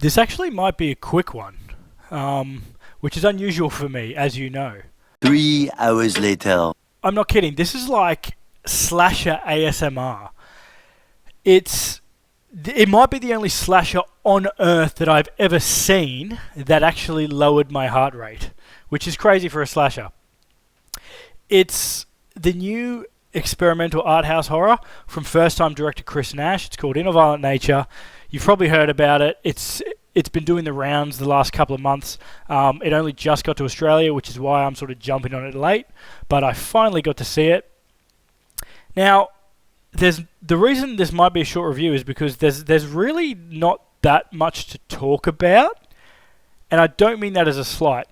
This actually might be a quick one, which is unusual for me, as you know. 3 hours later. I'm not kidding. This is like slasher ASMR. It might be the only slasher on earth that I've ever seen that actually lowered my heart rate, which is crazy for a slasher. It's the new experimental art house horror from first-time director Chris Nash. It's called In a Violent Nature. You've probably heard about it. It's been doing the rounds the last couple of months. It only just got to Australia, which is why I'm sort of jumping on it late. But I finally got to see it. Now, the reason this might be a short review is because there's really not that much to talk about. And I don't mean that as a slight.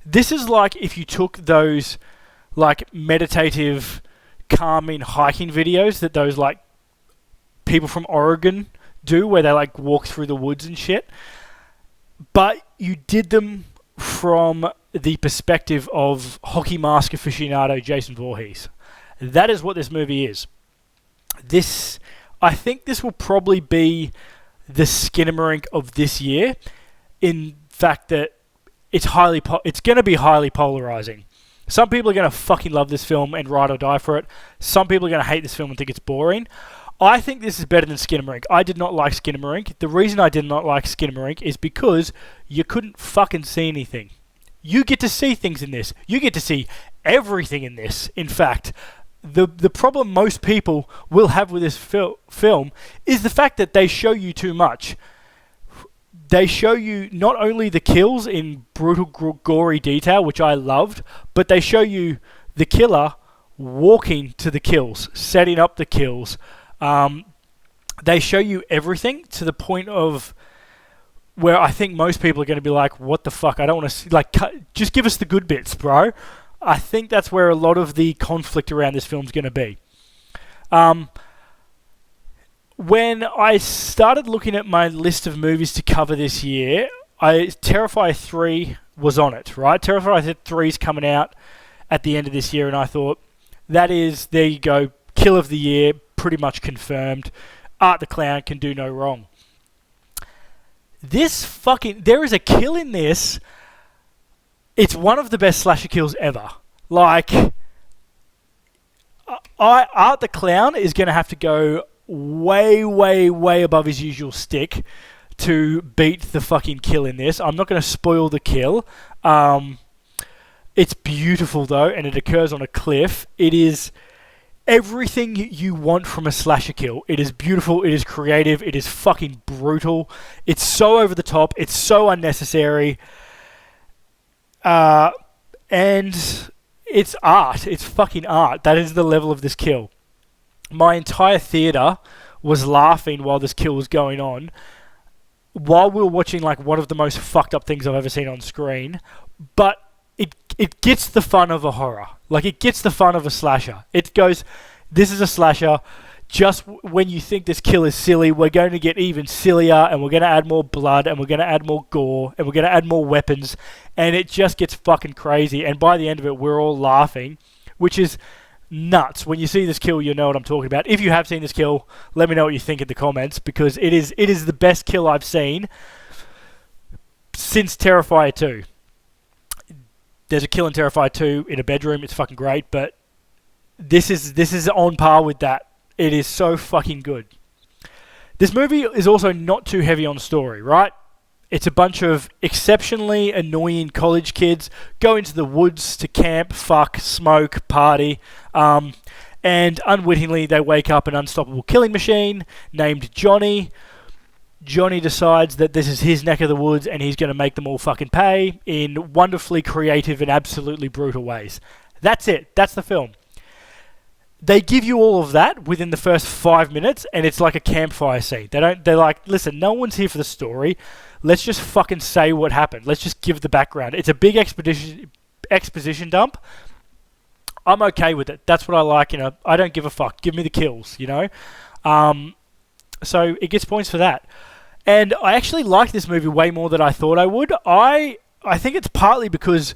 This is like if you took those like meditative, calming hiking videos that those like people from Oregon do, where they like walk through the woods and shit, but you did them from the perspective of hockey mask aficionado Jason Voorhees. That is what this movie is. I think this will probably be the Skinamarink of this year, in fact that it's going to be highly polarizing. Some people are going to fucking love this film and ride or die for it. Some people are going to hate this film and think it's boring. I think this is better than Skinamarink. I did not like Skinamarink. The reason I did not like Skinamarink is because you couldn't fucking see anything. You get to see things in this. You get to see everything in this. In fact, the problem most people will have with this film is the fact that they show you too much. They show you not only the kills in brutal, gory detail, which I loved, but they show you the killer walking to the kills, setting up the kills. They show you everything to the point of where I think most people are going to be like, what the fuck? I don't want to see, like, just give us the good bits, bro. I think that's where a lot of the conflict around this film is going to be. When I started looking at my list of movies to cover this year, Terrifier 3 was on it, right? Terrifier 3 is coming out at the end of this year, and I thought, there you go, kill of the year, pretty much confirmed. Art the Clown can do no wrong. There is a kill in this. It's one of the best slasher kills ever. Like, Art the Clown is going to have to go way, way, way above his usual stick to beat the fucking kill in this. I'm not going to spoil the kill. It's beautiful though, and it occurs on a cliff. It is everything you want from a slasher kill. It is beautiful, it is creative, it is fucking brutal. It's so over the top, it's so unnecessary. And it's art. It's fucking art. That is the level of this kill. My entire theater was laughing while this kill was going on, while we were watching like one of the most fucked up things I've ever seen on screen. But it gets the fun of a horror. Like, it gets the fun of a slasher. It goes, this is a slasher. Just when you think this kill is silly, we're going to get even sillier, and we're going to add more blood, and we're going to add more gore, and we're going to add more weapons, and it just gets fucking crazy. And by the end of it, we're all laughing, which is nuts. When you see this kill, you'll know what I'm talking about. If you have seen this kill, let me know what you think in the comments, because it is the best kill I've seen since Terrifier 2. There's a kill in Terrifier 2 in a bedroom. It's fucking great, but this is on par with that. It is so fucking good. This movie is also not too heavy on story, right? It's a bunch of exceptionally annoying college kids go into the woods to camp, fuck, smoke, party, and unwittingly they wake up an unstoppable killing machine named Johnny. Johnny decides that this is his neck of the woods and he's going to make them all fucking pay in wonderfully creative and absolutely brutal ways. That's it. That's the film. They give you all of that within the first 5 minutes, and it's like a campfire scene. They're like, listen, no one's here for the story. Let's just fucking say what happened. Let's just give the background. It's a big exposition dump. I'm okay with it. That's what I like, you know. I don't give a fuck. Give me the kills, you know. So it gets points for that. And I actually like this movie way more than I thought I would. I think it's partly because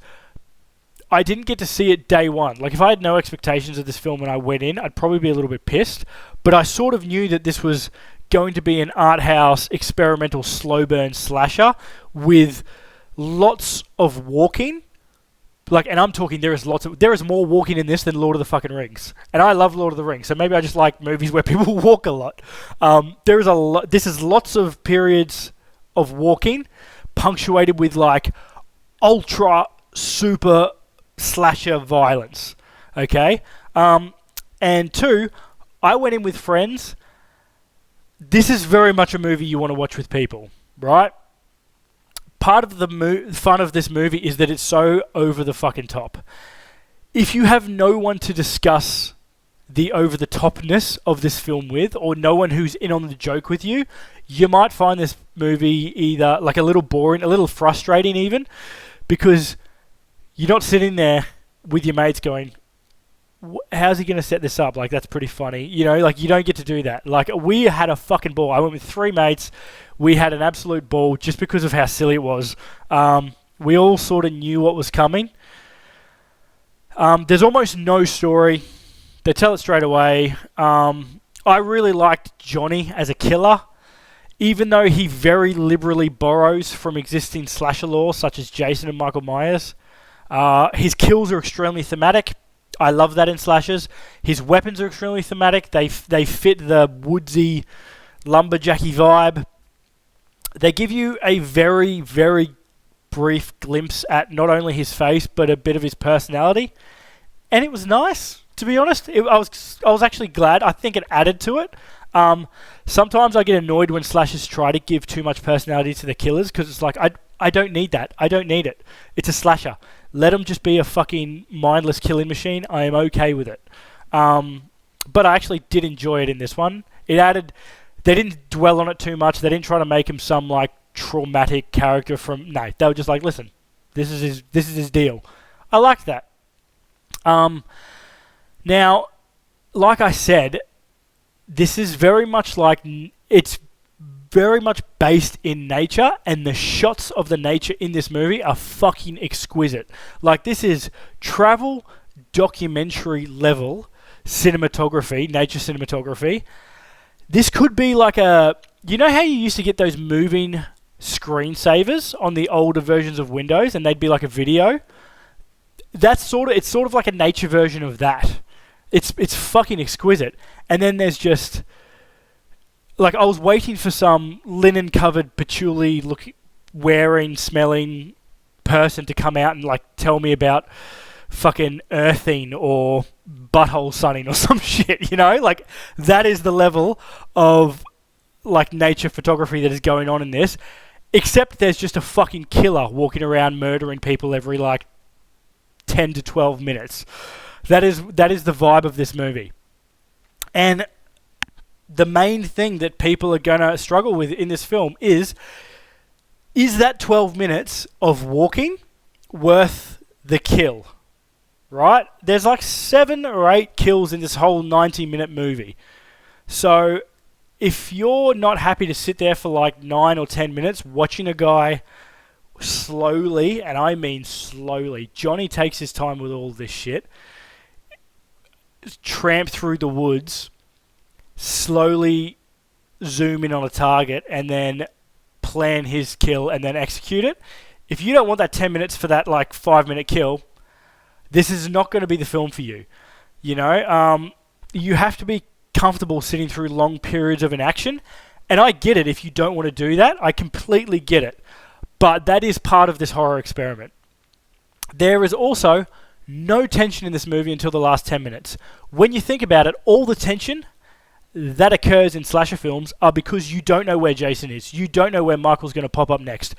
I didn't get to see it day one. Like, if I had no expectations of this film when I went in, I'd probably be a little bit pissed. But I sort of knew that this was going to be an art house experimental slow burn slasher with lots of walking. And I'm talking, there is more walking in this than Lord of the fucking Rings. And I love Lord of the Rings, so maybe I just like movies where people walk a lot. This is lots of periods of walking, punctuated with ultra super slasher violence. Okay? And two, I went in with friends. This is very much a movie you want to watch with people, right? Part of the fun of this movie is that it's so over the fucking top. If you have no one to discuss the over the topness of this film with, or no one who's in on the joke with you, you might find this movie either a little boring, a little frustrating even, because you're not sitting there with your mates going, how's he going to set this up? That's pretty funny. You don't get to do that. We had a fucking ball. I went with 3 mates. We had an absolute ball just because of how silly it was. We all sort of knew what was coming. There's almost no story. They tell it straight away. I really liked Johnny as a killer, even though he very liberally borrows from existing slasher lore, such as Jason and Michael Myers. His kills are extremely thematic. I love that in slashers. His weapons are extremely thematic. They fit the woodsy, lumberjacky vibe. They give you a very, very brief glimpse at not only his face, but a bit of his personality. And it was nice, to be honest. I was actually glad. I think it added to it. Sometimes I get annoyed when slashers try to give too much personality to the killers, because it's I don't need that. I don't need it. It's a slasher. Let them just be a fucking mindless killing machine. I am okay with it. But I actually did enjoy it in this one. It added... They didn't dwell on it too much. They didn't try to make him some traumatic character from... No, they were just listen, this is his deal. I liked that. Now, like I said, this is very much it's very much based in nature, and the shots of the nature in this movie are fucking exquisite. This is travel documentary level cinematography, nature cinematography. This could be you know how you used to get those moving screensavers on the older versions of Windows, and they'd be like a video? It's sort of like a nature version of that. It's fucking exquisite. And then there's just... I was waiting for some linen-covered, patchouli wearing, smelling person to come out and tell me about fucking earthing or butthole sunning or some shit, that is the level of nature photography that is going on in this, except there's just a fucking killer walking around murdering people every 10 to 12 minutes. That is the vibe of this movie. And the main thing that people are going to struggle with in this film is that 12 minutes of walking worth the kill? Right? There's 7 or 8 kills in this whole 90-minute movie. So if you're not happy to sit there for 9 or 10 minutes watching a guy slowly, and I mean slowly, Johnny takes his time with all this shit, tramp through the woods, slowly zoom in on a target, and then plan his kill and then execute it. If you don't want that 10 minutes for that 5-minute kill, this is not going to be the film for you. You have to be comfortable sitting through long periods of an action, and I get it if you don't want to do that. I completely get it. But that is part of this horror experiment. There is also no tension in this movie until the last 10 minutes. When you think about it, all the tension that occurs in slasher films are because you don't know where Jason is. You don't know where Michael's going to pop up next.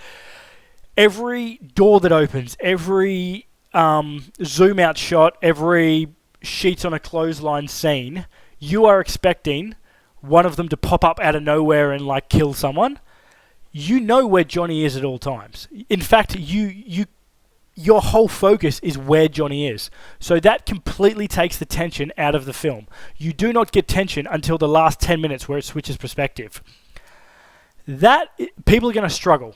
Every door that opens, every zoom out shot, every sheets on a clothesline scene, you are expecting one of them to pop up out of nowhere and kill someone. You know where Johnny is at all times. In fact, your whole focus is where Johnny is. So that completely takes the tension out of the film. You do not get tension until the last 10 minutes where it switches perspective. People are going to struggle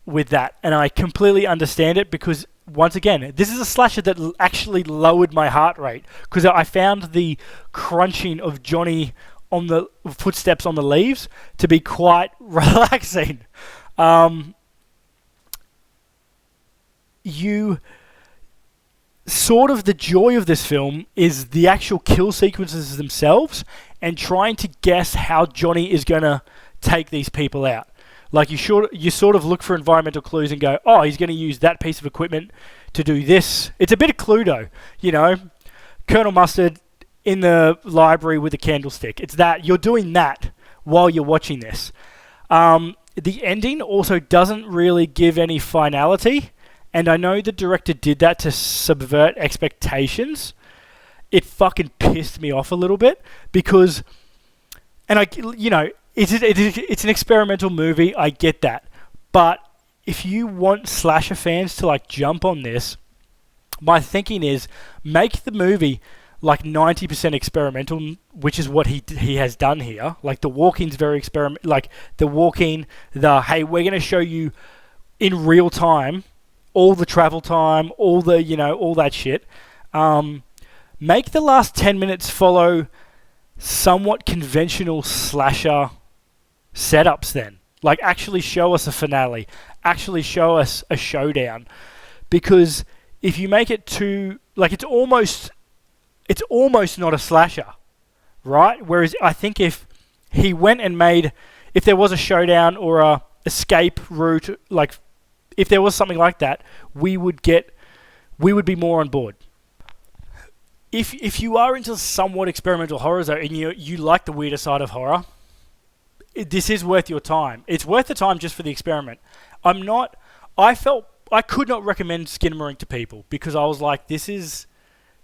with that, and I completely understand it, because once again, this is a slasher that actually lowered my heart rate, because I found the crunching of Johnny on the footsteps on the leaves to be quite relaxing. You sort of, the joy of this film is the actual kill sequences themselves and trying to guess how Johnny is going to take these people out. Like you sort of look for environmental clues and go, oh, he's going to use that piece of equipment to do this. It's a bit of Cluedo, you know. Colonel Mustard in the library with a candlestick. It's that. You're doing that while you're watching this. The ending also doesn't really give any finality. And I know the director did that to subvert expectations. It fucking pissed me off a little bit because, and it's an experimental movie. I get that, but if you want slasher fans to like jump on this, my thinking is make the movie like 90% experimental, which is what he has done here. Like The Walking's very like The Walking. Hey, we're gonna show you in real time all the travel time, all that shit. Make the last 10 minutes follow somewhat conventional slasher setups then. Like actually show us a finale. Actually show us a showdown. Because if you make it too... like it's almost not a slasher. Right? Whereas I think if he went and made... if there was a showdown or a escape route, like... if there was something like that, we would be more on board. If you are into somewhat experimental horror though, and you like the weirder side of horror, this is worth your time. It's worth the time just for the experiment. I could not recommend Skinamarink to people because I was like, this is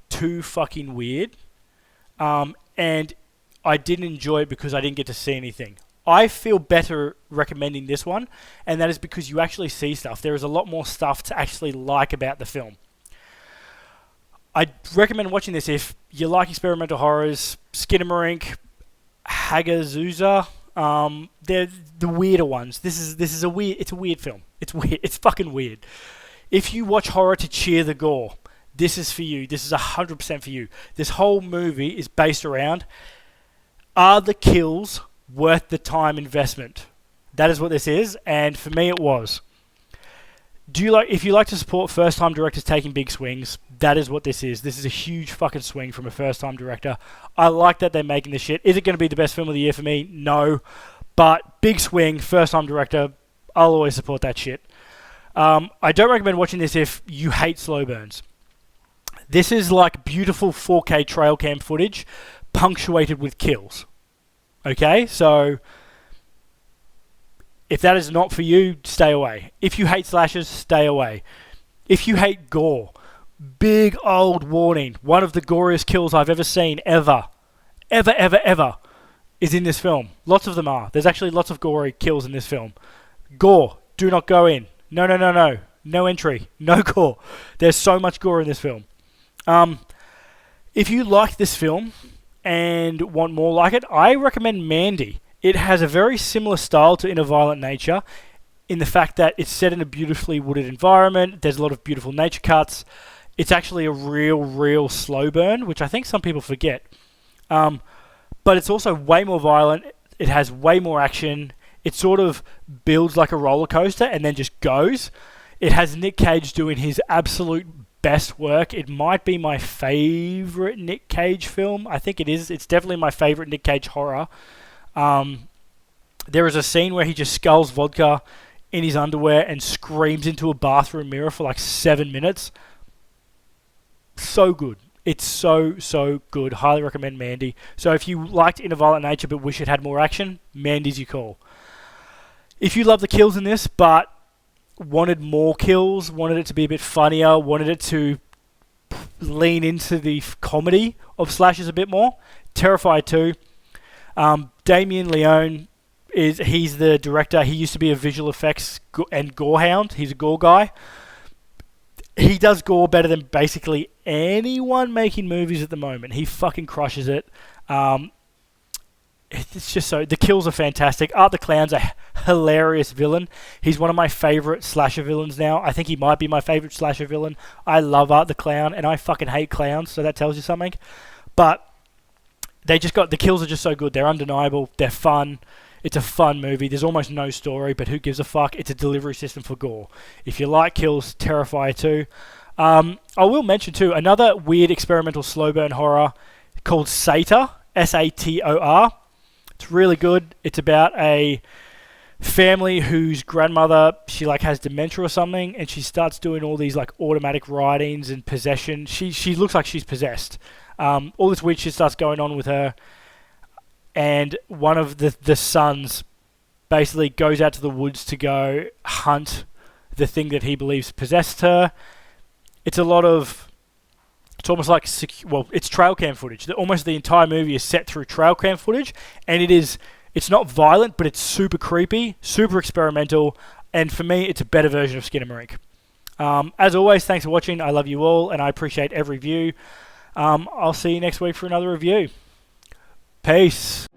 too fucking weird. And I didn't enjoy it because I didn't get to see anything. I feel better recommending this one, and that is because you actually see stuff. There is a lot more stuff to actually like about the film. I'd recommend watching this if you like experimental horrors. Skinamarink, Hagazusa, they're the weirder ones. It's a weird film. It's weird. It's fucking weird. If you watch horror to cheer the gore, this is for you. This is 100% for you. This whole movie is based around, are the kills worth the time investment? That is what this is, and for me it was. If you like to support first-time directors taking big swings, that is what this is. This is a huge fucking swing from a first-time director. I like that they're making this shit. Is it going to be the best film of the year for me? No. But big swing, first-time director, I'll always support that shit. I don't recommend watching this if you hate slow burns. This is like beautiful 4K trail cam footage punctuated with kills. Okay, so if that is not for you, stay away. If you hate slashers, stay away. If you hate gore, big old warning. One of the goriest kills I've ever seen, ever, is in this film. Lots of them are. There's actually lots of gory kills in this film. Gore, do not go in. No. No entry. No gore. There's so much gore in this film. If you like this film and want more like it, I recommend Mandy. It has a very similar style to In a Violent Nature in the fact that it's set in a beautifully wooded environment. There's a lot of beautiful nature cuts. It's actually a real slow burn, which I think some people forget. But it's also way more violent. It has way more action. It sort of builds like a roller coaster and then just goes. It has Nick Cage doing his absolute best work. It might be my favorite Nick Cage film. I think it is. It's definitely my favorite Nick Cage horror. There is a scene where he just sculls vodka in his underwear and screams into a bathroom mirror for like 7 minutes. So good. It's so good. Highly recommend Mandy. So if you liked In a Violent Nature but wish it had more action, Mandy's your call. If you love the kills in this but wanted more kills, wanted it to be a bit funnier, wanted it to lean into the comedy of slashers a bit more, Terrified 2. Damien Leone, he's the director. He used to be a visual effects and gore hound. He's a gore guy. He does gore better than basically anyone making movies at the moment. He fucking crushes it. It's just so... the kills are fantastic. Art the Clown's a hilarious villain. He's one of my favourite slasher villains now. I think he might be my favourite slasher villain. I love Art the Clown, and I fucking hate clowns, so that tells you something. But the kills are just so good. They're undeniable. They're fun. It's a fun movie. There's almost no story, but who gives a fuck? It's a delivery system for gore. If you like kills, Terrifier 2. I will mention too another weird experimental slow burn horror called Sator, Sator. It's really good. It's about a family whose grandmother, she like has dementia or something, and she starts doing all these like automatic writings and possession. She looks like she's possessed. All this weird shit starts going on with her, and one of the sons basically goes out to the woods to go hunt the thing that he believes possessed her. It's almost like it's trail cam footage. Almost the entire movie is set through trail cam footage, and it's not violent, but it's super creepy, super experimental, and for me, it's a better version of Skinamarink. As always, thanks for watching. I love you all, and I appreciate every view. I'll see you next week for another review. Peace.